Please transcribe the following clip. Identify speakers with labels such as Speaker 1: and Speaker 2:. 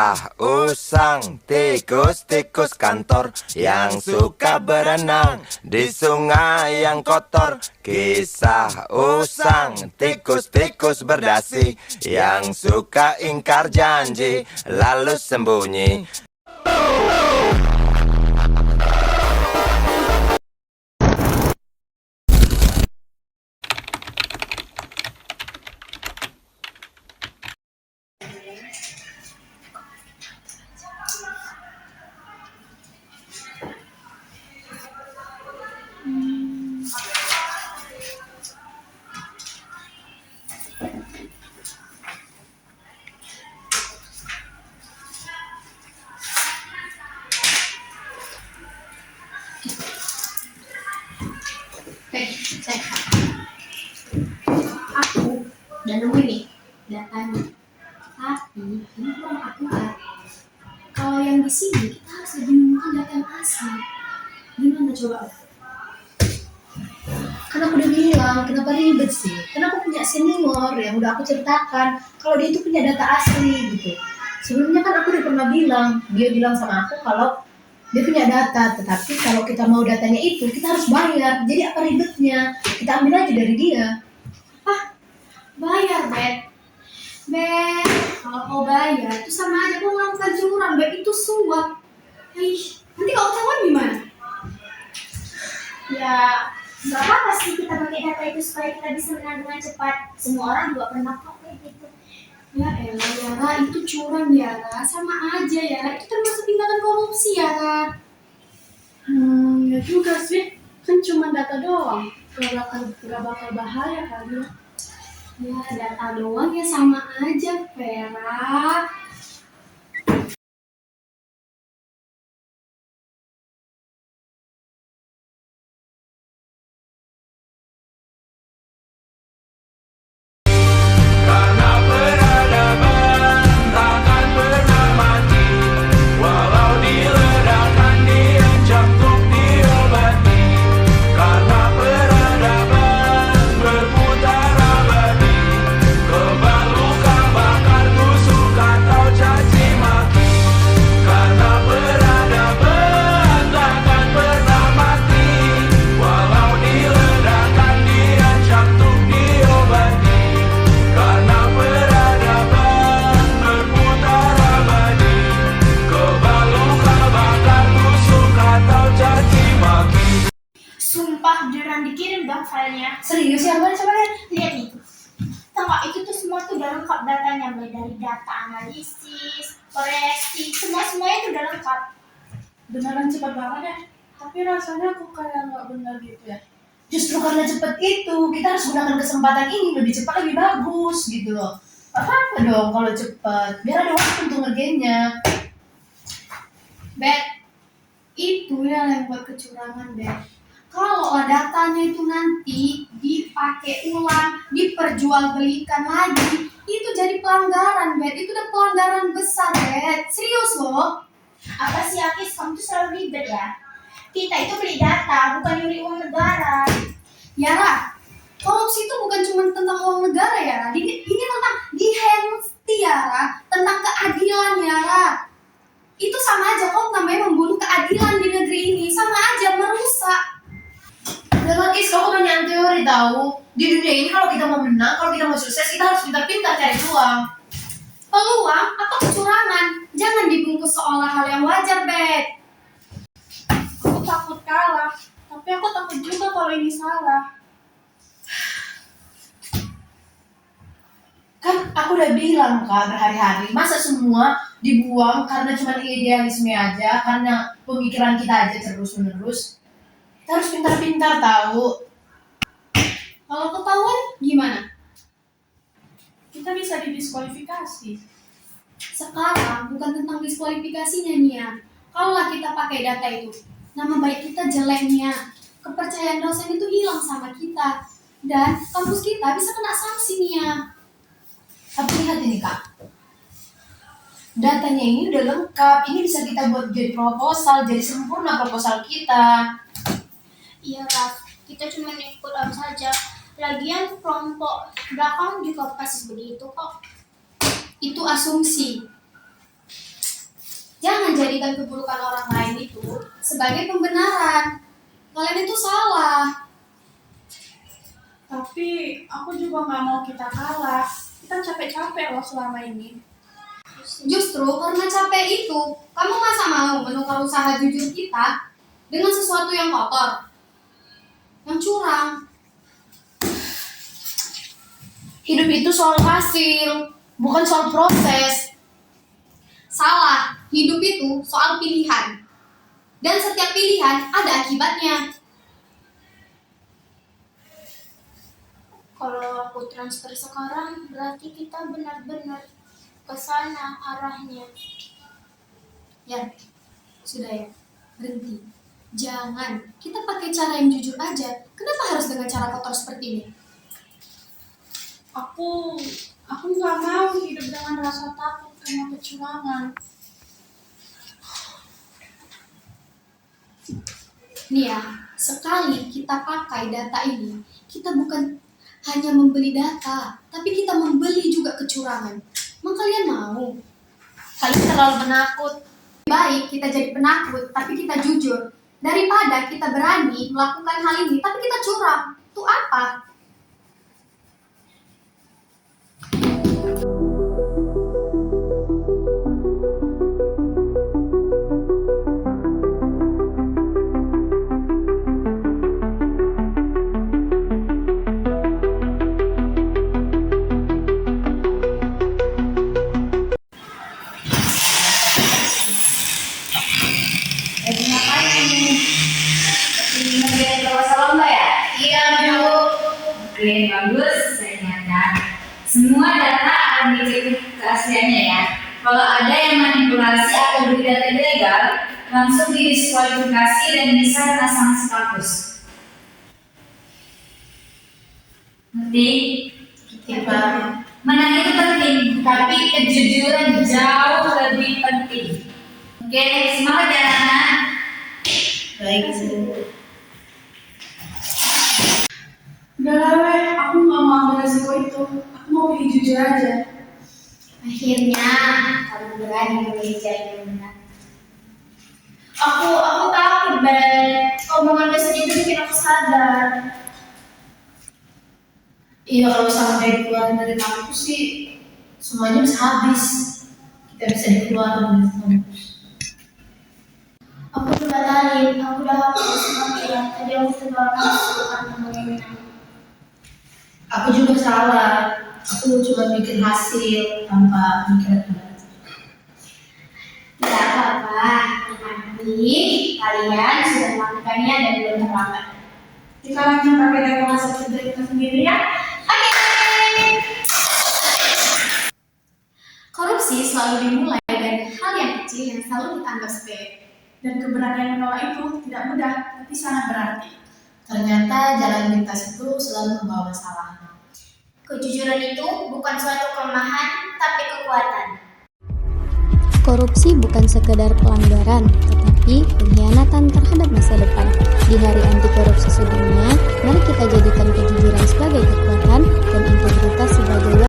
Speaker 1: Kisah usang tikus-tikus kantor yang suka berenang di sungai yang kotor. Kisah usang tikus-tikus berdasi yang suka ingkar janji lalu sembunyi.
Speaker 2: Aku udah nemu nih datanya, tapi ini kurang akurat. Kalau yang di sini kita harus lebih menemukan data yang asli. Gimana coba? Karena aku udah bilang, kenapa ribet sih? Karena aku punya senior yang udah aku ceritakan kalau dia itu punya data asli gitu. Sebelumnya kan aku udah pernah bilang, dia bilang sama aku kalau dia punya data, tetapi kalau kita mau datanya itu kita harus bayar. Jadi apa ribetnya? Kita ambil aja dari dia. Bayar, Bet. Bet, kalau kau bayar itu sama aja kau melakukan curang. Bet, itu suap. Nanti kalau ketahuan gimana? Ya, nggak apa-apa sih kita pakai data itu supaya kita bisa menang dengan cepat. Semua orang juga pernah pakai gitu. Ya elah, Yara, itu curang, Yara. Sama aja, Yara. Itu termasuk tindakan korupsi, Yara.
Speaker 3: Ya juga sih, kan cuma data doang, gak bakal bahaya kali ya.
Speaker 2: Ya, data doang ya sama aja, Vera.
Speaker 1: Karena peradaban takkan pernah mati, walau diledakkan, diancam untuk diobati. Karena peradaban berputar abadi, kebal luka bakar tusuk atau caci maki. Karena peradaban takkan pernah mati, walau diledakkan, diancam untuk diobati. Karena peradaban berputar abadi, kebal luka bakar tusuk atau caci maki.
Speaker 2: Sumpah beneran dikirim dong filenya.
Speaker 3: Serius ya, Mbak? Coba lihat.
Speaker 2: Lihat itu. Tengok itu tuh semua tuh udah lengkap datanya, mulai dari data analisis, koreksi, semuanya tuh udah lengkap.
Speaker 3: Beneran cepat banget ya, tapi rasanya aku kayak nggak benar gitu ya.
Speaker 4: Justru karena cepet itu, kita harus gunakan kesempatan ini, lebih cepat lebih bagus gitu loh. Apa dong kalau cepet, biar ada waktu untuk ngerjainnya.
Speaker 2: Bet, itu yang buat kecurangan, Bet. Kalau datanya itu nanti dipakai ulang, diperjualbelikan lagi, itu jadi pelanggaran, Bet. Itu udah pelanggaran besar, Bet. Serius loh. Apa sih, Akis? Kamu tuh selalu ribet ya. Kita itu beli data, bukan nyuri uang negara. Yara, korupsi itu bukan cuma tentang uang negara, Yara. Ini tentang dihenti, Yara. Tentang keadilan, Yara. Itu sama aja kok namanya membunuh keadilan di negeri ini. Sama aja merusak.
Speaker 4: Dengan kamu banyak teori tahu. Di dunia ini kalau kita mau menang, kalau kita mau sukses, kita harus pintar-pintar cari peluang.
Speaker 2: Peluang atau kecurangan, jangan dibungkus seolah hal yang wajar, Bet.
Speaker 3: Aku takut kalah, tapi aku takut juga kalau ini salah.
Speaker 4: Kan aku udah bilang Kak berhari-hari, masa semua dibuang karena cuma idealisme aja, karena pemikiran kita aja terus-menerus. Kita harus pintar-pintar tahu.
Speaker 2: Kalau ketahuan gimana?
Speaker 3: Kita bisa didiskualifikasi.
Speaker 2: Sekarang bukan tentang diskualifikasinya nih ya. Kalaulah kita pakai data itu, nama baik kita jelek nih ya. Kepercayaan dosen itu hilang sama kita. Dan kampus kita bisa kena sanksi nih ya.
Speaker 4: Tapi lihat ini Kak, datanya ini udah lengkap, ini bisa kita buat jadi proposal, jadi sempurna proposal kita.
Speaker 2: Iya, Raf. Kita cuma ikut saja. Lagian kelompok belakang juga pasti begitu kok. Itu asumsi. Jangan jadikan keburukan orang lain itu sebagai pembenaran. Kalian itu salah.
Speaker 3: Tapi aku juga nggak mau kita kalah. Kita capek-capek loh selama ini.
Speaker 2: Justru karena capek itu, kamu masa mau menukar usaha jujur kita dengan sesuatu yang kotor, yang curang?
Speaker 4: Hidup itu soal hasil, bukan soal proses.
Speaker 2: Salah, hidup itu soal pilihan. Dan setiap pilihan ada akibatnya.
Speaker 5: Kalau aku transfer sekarang, berarti kita benar-benar ke sana arahnya.
Speaker 2: Ya, sudah ya, berhenti. Jangan, kita pakai cara yang jujur aja. Kenapa harus dengan cara kotor seperti ini?
Speaker 3: Aku nggak mau hidup dengan rasa takut karena kecurangan.
Speaker 2: Nih ya, sekali kita pakai data ini, kita bukan hanya membeli data, tapi kita membeli juga kecurangan. Emang kalian mau?
Speaker 4: Kalian terlalu penakut.
Speaker 2: Lebih baik kita jadi penakut, tapi kita jujur. Daripada kita berani melakukan hal ini, tapi kita curang. Itu apa?
Speaker 4: Lagi ngapain nih? Lagi ngerjain proposal lomba ya? Iya, Bu.
Speaker 6: Oke, bagus. Ternyata semua data akan dicek keasliannya ya. Kalau ada yang manipulasi atau beli data ilegal, langsung didiskualifikasi dan bisa kena sanksi kampus. Ngerti?
Speaker 4: Tiba.
Speaker 6: Menang itu penting, tapi kejujuran jauh lebih penting. Oke, semangat ya anak-anak.
Speaker 4: Baik, Bu.
Speaker 3: Udah lah, weh. Aku nggak mau ambil resiko itu. Aku mau pilih jujur aja.
Speaker 2: Akhirnya, kamu berani memilih jalan yang benar.
Speaker 5: Aku takut, Ben. Omongan besar itu bikin aku sadar.
Speaker 4: Iya, kalau sampai keluar dari kampus sih semuanya bisa habis. Kita bisa dikeluarkan dari kampus.
Speaker 5: Aku udah batalin. Aku udah hapus semua pilihan. Tadi aku terbang masuk karena mengenang.
Speaker 4: Aku juga salah. Aku cuma mikir hasil tanpa mikir akibat.
Speaker 2: Tidak apa-apa, nanti kalian sudah melakukannya dan belum terlambat.
Speaker 3: Kita lanjut pakai data hasil kerja kita sendiri ya.
Speaker 2: Korupsi selalu dimulai dari hal yang kecil yang selalu dianggap sepele.
Speaker 3: Dan keberanian menolak itu tidak mudah, tapi sangat berarti.
Speaker 4: Ternyata jalan pintas itu selalu membawa masalah.
Speaker 5: Kejujuran itu bukan suatu kelemahan, tapi kekuatan.
Speaker 7: Korupsi bukan sekedar pelanggaran, tetapi pengkhianatan terhadap masa depan. Di Hari Anti Korupsi Sedunia, mari kita jadikan kejujuran sebagai kekuatan dan integritas sebagai